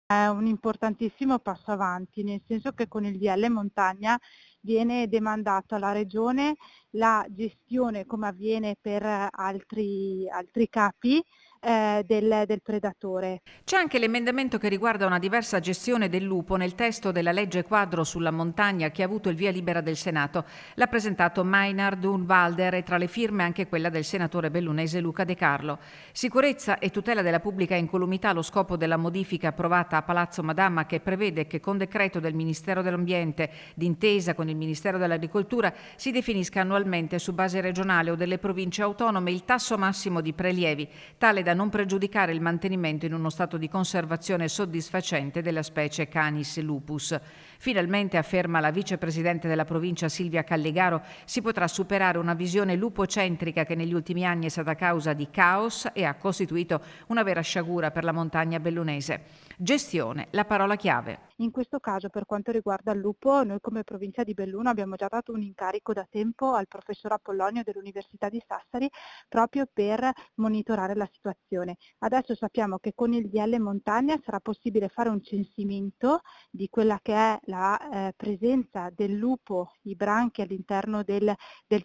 È un importantissimo passo avanti, nel senso che con il DL Montagna viene demandato alla Regione la gestione, come avviene per altri capi, del predatore. C'è anche l'emendamento che riguarda una diversa gestione del lupo nel testo della legge quadro sulla montagna che ha avuto il via libera del Senato. L'ha presentato Maynard Unwalder e tra le firme anche quella del senatore bellunese Luca De Carlo. Sicurezza e tutela della pubblica incolumità allo scopo della modifica approvata a Palazzo Madama, che prevede che con decreto del Ministero dell'Ambiente, d'intesa con il Ministero dell'Agricoltura, si definisca annualmente su base regionale o delle province autonome il tasso massimo di prelievi, tale da non pregiudicare il mantenimento in uno stato di conservazione soddisfacente della specie Canis lupus. Finalmente, afferma la vicepresidente della provincia Silvia Calligaro, si potrà superare una visione lupocentrica che negli ultimi anni è stata causa di caos e ha costituito una vera sciagura per la montagna bellunese. Gestione, la parola chiave. In questo caso, per quanto riguarda il lupo, noi come provincia di Belluno abbiamo già dato un incarico da tempo al professor Apollonio dell'Università di Sassari proprio per monitorare la situazione. Adesso sappiamo che con il DL Montagna sarà possibile fare un censimento di quella che è la presenza del lupo, i branchi all'interno del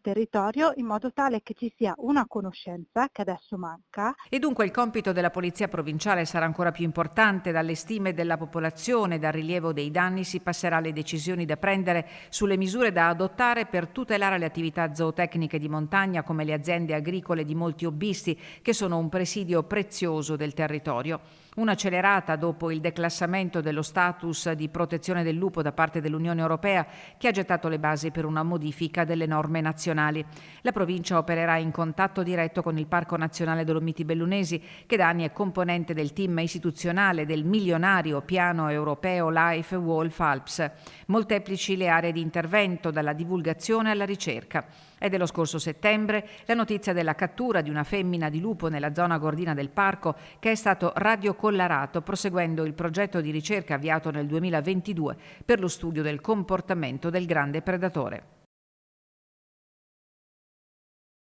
territorio, in modo tale che ci sia una conoscenza che adesso manca. E dunque il compito della Polizia Provinciale sarà ancora più importante. Dalle stime della popolazione, dal rilievo dei danni, si passerà alle decisioni da prendere sulle misure da adottare per tutelare le attività zootecniche di montagna come le aziende agricole di molti hobbisti, che sono un presidio prezioso del territorio. Un'accelerata dopo il declassamento dello status di protezione del lupo da parte dell'Unione Europea, che ha gettato le basi per una modifica delle norme nazionali. La provincia opererà in contatto diretto con il Parco Nazionale Dolomiti Bellunesi, che da anni è componente del team istituzionale del milionario piano europeo Life Wolf Alps. Molteplici le aree di intervento, dalla divulgazione alla ricerca. È dello scorso settembre la notizia della cattura di una femmina di lupo nella zona gordina del parco, che è stato radiocollarato proseguendo il progetto di ricerca avviato nel 2022 per lo studio del comportamento del grande predatore.